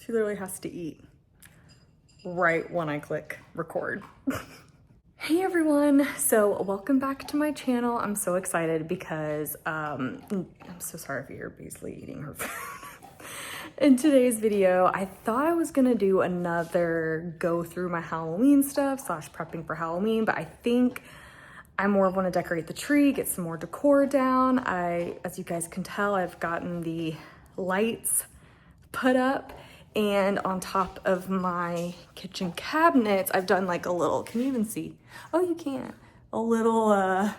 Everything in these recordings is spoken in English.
She literally has to eat right when I click record. Hey everyone, so welcome back to my channel. I'm so excited because I'm so sorry if you're basically eating her food. In today's video, I thought I was gonna do another go through my Halloween stuff / prepping for Halloween, but I think I more want to decorate the tree, get some more decor down. As you guys can tell, I've gotten the lights put up, and on top of my kitchen cabinets, I've done like a little, can you even see? Oh, you can. A little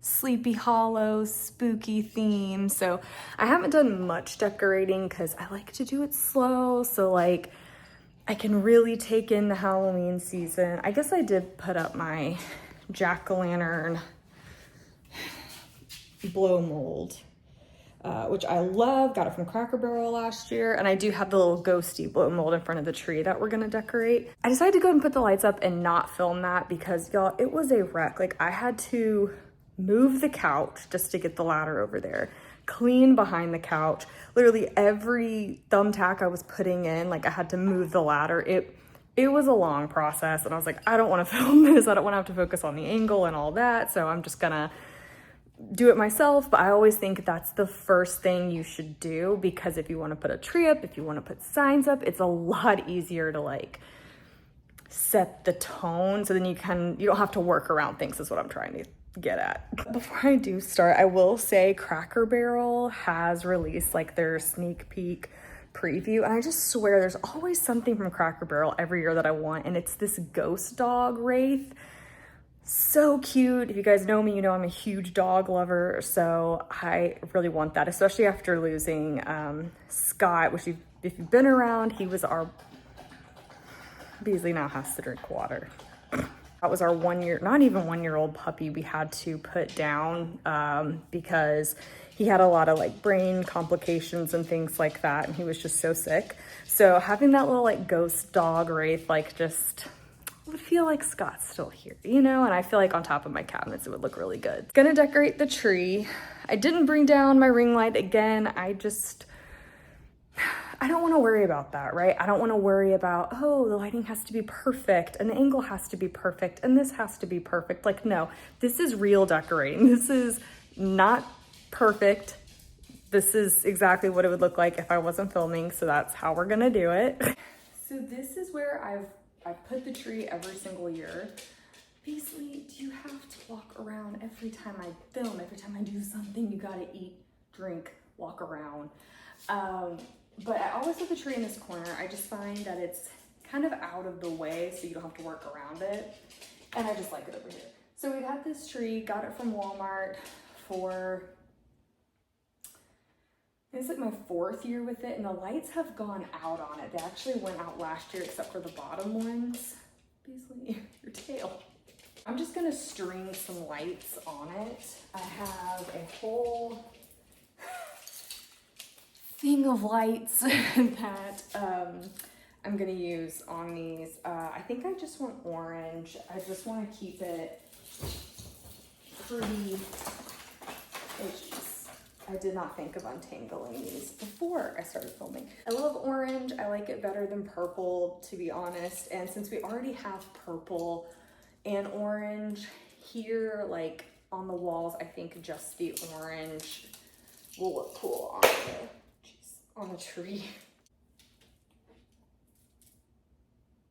Sleepy Hollow spooky theme. So I haven't done much decorating because I like to do it slow. So like I can really take in the Halloween season. I guess I did put up my jack-o'-lantern blow mold, which I love. Got it from Cracker Barrel last year. And I do have the little ghosty blow mold in front of the tree that we're gonna decorate. I decided to go and put the lights up and not film that because y'all, it was a wreck. Like I had to move the couch just to get the ladder over there, clean behind the couch. Literally every thumbtack I was putting in, like I had to move the ladder. It was a long process, and I was like, I don't want to film this. I don't want to have to focus on the angle and all that. So I'm just gonna do it myself. But I always think that's the first thing you should do, because if you want to put a tree up, if you want to put signs up, it's a lot easier to like set the tone. So then you don't have to work around things, is what I'm trying to get at. Before I do start, I will say Cracker Barrel has released like their sneak peek preview, and I just swear there's always something from Cracker Barrel every year that I want, and it's this ghost dog wraith. So cute. If you guys know me, you know I'm a huge dog lover, so I really want that, especially after losing Scott, which if you've been around, he was our Beasley now has to drink water. That was our 1 year, not even 1 year old puppy we had to put down because he had a lot of like brain complications and things like that, and he was just so sick. So having that little like ghost dog wraith, like just would feel like Scott's still here, you know? And I feel like on top of my cabinets, it would look really good. Gonna decorate the tree. I didn't bring down my ring light again. I don't want to worry about that, right? I don't want to worry about, oh, the lighting has to be perfect and the angle has to be perfect and this has to be perfect. Like, no, this is real decorating. This is not perfect. This is exactly what it would look like if I wasn't filming. So that's how we're gonna do it. So this is where I've put the tree every single year. Basically, do you have to walk around every time I film? Every time I do something, you gotta eat, drink, walk around. But I always put the tree in this corner. I just find that it's kind of out of the way, so you don't have to work around it. And I just like it over here. So we got this tree, got it from Walmart for, it's like my 4th year with it, and the lights have gone out on it. They actually went out last year, except for the bottom ones. Beasley, your tail. I'm just gonna string some lights on it. I have a whole thing of lights that I'm gonna use on these. I think I just want orange. I just want to keep it pretty. Oh geez, I did not think of untangling these before I started filming. I love orange. I like it better than purple, to be honest. And since we already have purple and orange here, like on the walls, I think just the orange will look cool on the tree.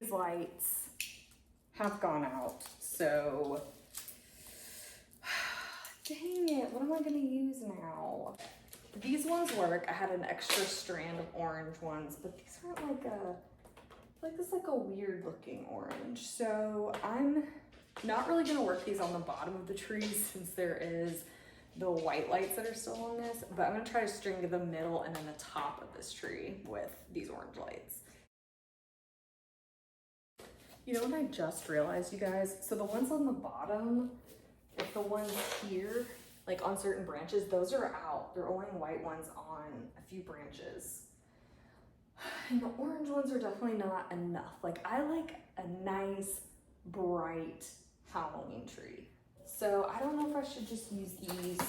These lights have gone out, so dang it, what am I gonna use now? These ones work. I had an extra strand of orange ones, but these aren't this is like a weird looking orange. So I'm not really gonna work these on the bottom of the tree since there is the white lights that are still on this, but I'm gonna try to string the middle and then the top of this tree with these orange lights. You know what I just realized, you guys? So the ones on the bottom, like the ones here, like on certain branches, those are out. They're only white ones on a few branches. And the orange ones are definitely not enough. Like I like a nice, bright Halloween tree. So I don't know if I should just use these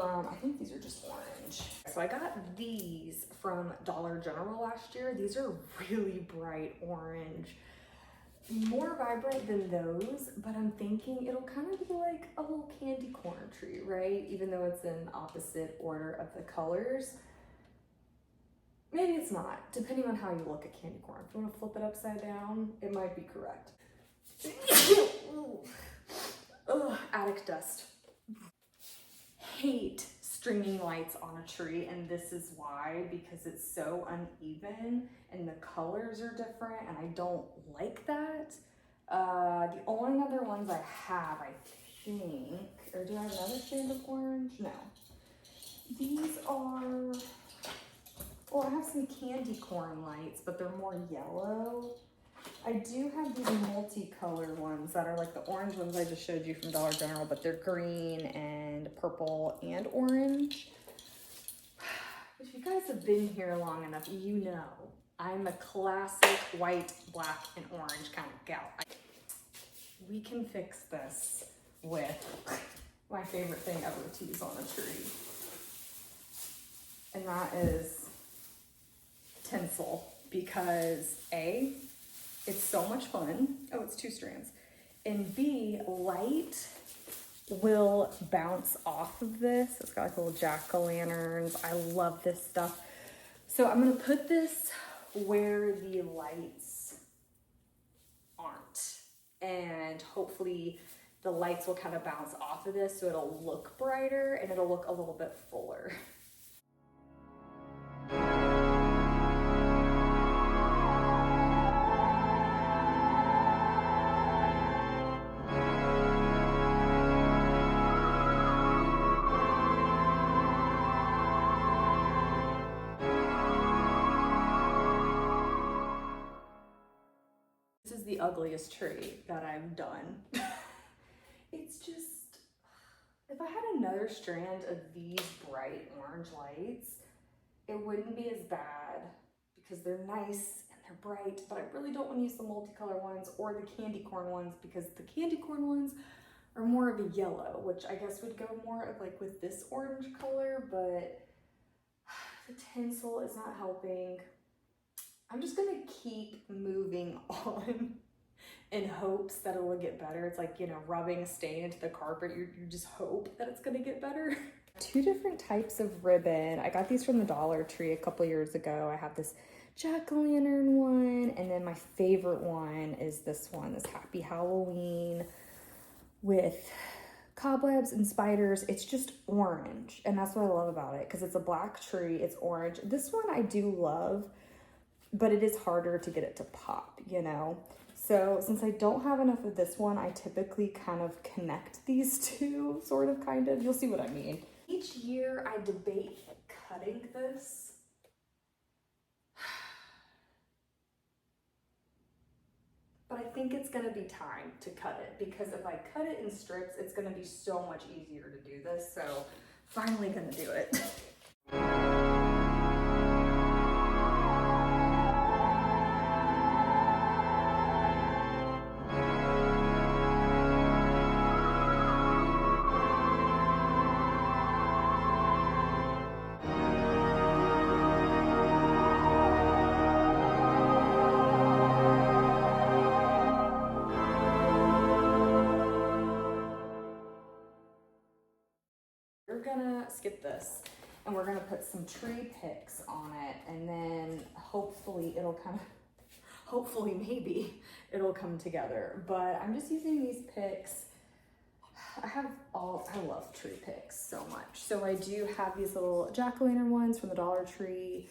I think these are just orange. So I got these from Dollar General last year. These are really bright orange, more vibrant than those, but I'm thinking it'll kind of be like a little candy corn tree, right? Even though it's in opposite order of the colors. Maybe it's not, depending on how you look at candy corn. If you want to flip it upside down, it might be correct. Ugh, attic dust. Hate stringing lights on a tree, and this is why, because it's so uneven and the colors are different, and I don't like that. The only other ones I have, I think, or do I have another shade of orange? No. These are, well, I have some candy corn lights, but they're more yellow. I do have these multicolored ones that are like the orange ones I just showed you from Dollar General, but they're green and purple and orange. If you guys have been here long enough, you know I'm a classic white, black, and orange kind of gal. We can fix this with my favorite thing ever to use on a tree, and that is tinsel, because A, it's so much fun. Oh, it's 2 strands. And B, light will bounce off of this. It's got like little jack-o'-lanterns. I love this stuff. So I'm gonna put this where the lights aren't. And hopefully the lights will kind of bounce off of this so it'll look brighter and it'll look a little bit fuller. This is the ugliest tree that I've done. It's just, if I had another strand of these bright orange lights, it wouldn't be as bad because they're nice and they're bright, but I really don't want to use the multicolor ones or the candy corn ones, because the candy corn ones are more of a yellow, which I guess would go more of like with this orange color, but the tinsel is not helping. I'm just gonna keep moving on in hopes that it will get better. It's like, you know, rubbing a stain into the carpet. You just hope that it's gonna get better. 2 different types of ribbon. I got these from the Dollar Tree a couple years ago. I have this jack-o'-lantern one, and then my favorite one is this one, this Happy Halloween with cobwebs and spiders. It's just orange, and that's what I love about it, because it's a black tree, it's orange. This one I do love, but it is harder to get it to pop, you know? So since I don't have enough of this one, I typically kind of connect these two, sort of, kind of. You'll see what I mean. Each year I debate cutting this. But I think it's gonna be time to cut it, because if I cut it in strips, it's gonna be so much easier to do this. So finally gonna do it. We're gonna skip this and we're gonna put some tree pics on it, and then hopefully it'll kind of, hopefully maybe it'll come together. But I'm just using these pics. I love tree pics so much. So I do have these little jack-o'-lantern ones from the Dollar Tree.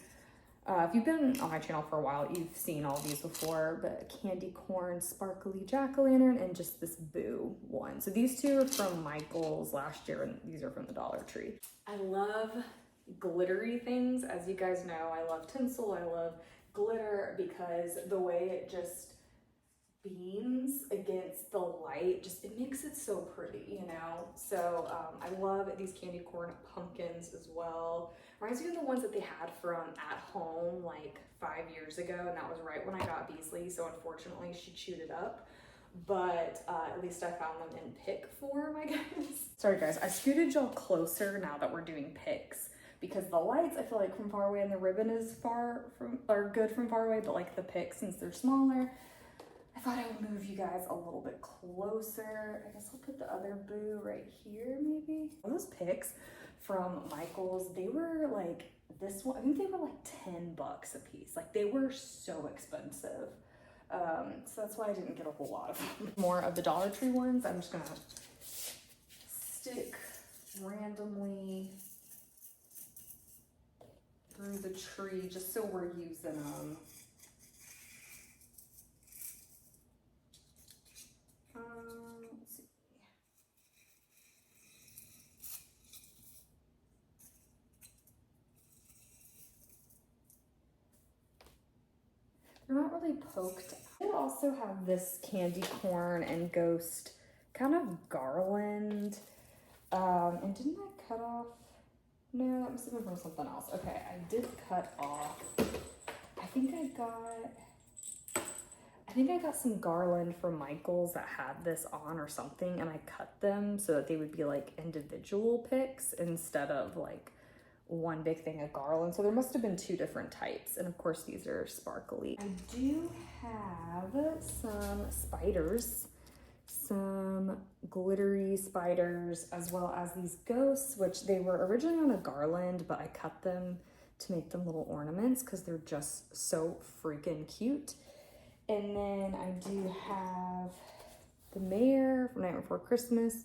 If you've been on my channel for a while, you've seen all these before, but a candy corn sparkly jack-o'-lantern and just this boo one. So these 2 are from Michael's last year, and these are from the Dollar Tree. I love glittery things. As you guys know, I love tinsel, I love glitter, because the way it just beams against the light, just, it makes it so pretty, you know? So I love these candy corn pumpkins as well. Reminds me of the ones that they had from At Home like 5 years ago, and that was right when I got Beasley, so unfortunately she chewed it up. but at least I found them in pic form, I guess. Sorry guys, I scooted y'all closer now that we're doing pics, because the lights I feel like from far away and the ribbon is good from far away, but like the pics, since they're smaller, I thought I would move you guys a little bit closer. I guess I'll put the other boo right here maybe. Those pics from Michael's, they were like, this one, I think they were like 10 bucks a piece. Like they were so expensive. So that's why I didn't get a whole lot of them. More of the Dollar Tree ones, I'm just gonna stick randomly through the tree just so we're using them. Let's see. They're not really poked. I also have this candy corn and ghost kind of garland. And didn't I cut off? No, that must have been from something else. Okay, I did cut off. I think I got some garland from Michael's that had this on or something, and I cut them so that they would be like individual picks instead of like one big thing of garland. So there must have been two different types, and of course these are sparkly. I do have some spiders, some glittery spiders, as well as these ghosts, which they were originally on a garland, but I cut them to make them little ornaments because they're just so freaking cute. And then I do have the mayor from Night Before Christmas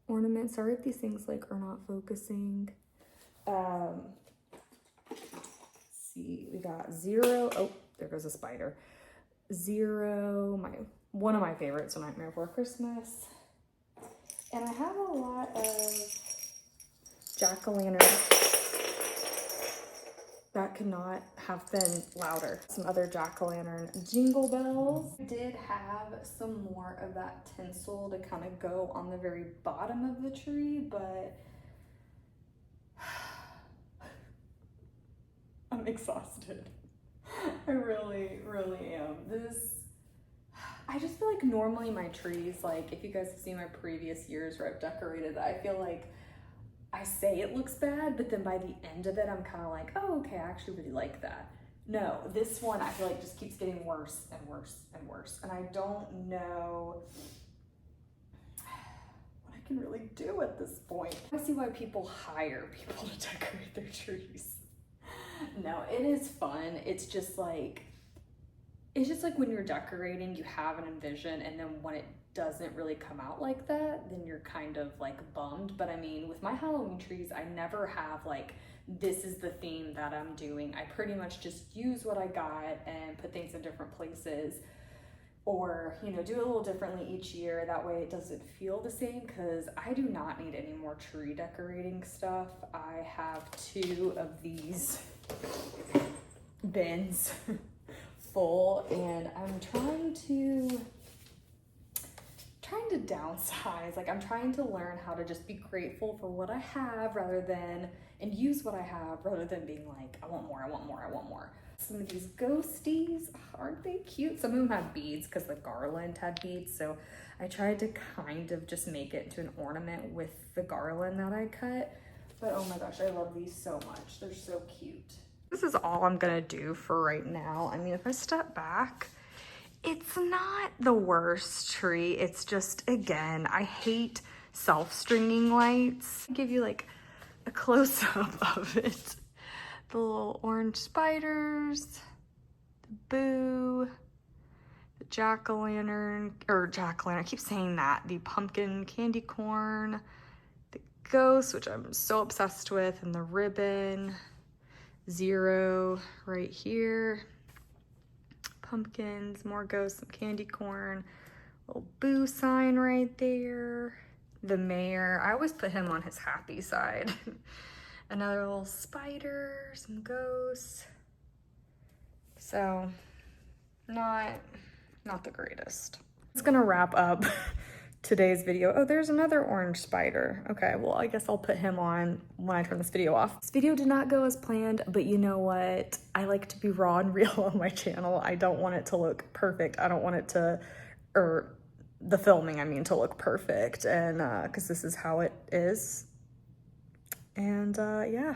ornament. Sorry if these things like are not focusing. Let's see, we got Zero. Oh, there goes a spider. Zero, one of my favorites, so Nightmare Before Christmas. And I have a lot of jack-o'-lanterns that could not have been louder. Some other jack-o'-lantern jingle bells. I did have some more of that tinsel to kind of go on the very bottom of the tree, but I'm exhausted. I really, really am. I just feel like normally my trees, like if you guys have seen my previous years where I've decorated, I feel like I say it looks bad, but then by the end of it, I'm kind of like, oh, okay, I actually really like that. No, this one I feel like just keeps getting worse and worse and worse. And I don't know what I can really do at this point. I see why people hire people to decorate their trees. No, it is fun. It's just like when you're decorating, you have an envision, and then when it doesn't really come out like that, then you're kind of like bummed. But I mean, with my Halloween trees, I never have like, this is the theme that I'm doing. I pretty much just use what I got and put things in different places, or, you know, do it a little differently each year. That way it doesn't feel the same, because I do not need any more tree decorating stuff. I have 2 of these bins full, and I'm trying to downsize. Like I'm trying to learn how to just be grateful for what I have and use what I have, rather than being like, I want more, I want more, I want more. Some of these ghosties, aren't they cute? Some of them have beads because the garland had beads, so I tried to kind of just make it into an ornament with the garland that I cut. But oh my gosh, I love these so much. They're so cute. This is all I'm gonna do for right now. I mean, if I step back, it's not the worst tree. It's just, again, I hate self-stringing lights. I'll give you like a close-up of it. The little orange spiders, the boo, the jack-o'-lantern, I keep saying that, the pumpkin candy corn, the ghost, which I'm so obsessed with, and the ribbon, Zero right here, pumpkins, more ghosts, some candy corn, little boo sign right there, the mayor. I always put him on his happy side. Another little spider, some ghosts. So not the greatest. It's gonna wrap up today's video. Oh, there's another orange spider. Okay, well, I guess I'll put him on when I turn this video off. This video did not go as planned, but you know what? I like to be raw and real on my channel. I don't want it to look perfect. I don't want it to or the filming, I mean, to look perfect, and because this is how it is. And yeah.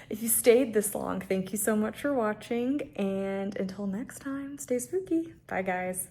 If you stayed this long, thank you so much for watching, and until next time, stay spooky. Bye, guys.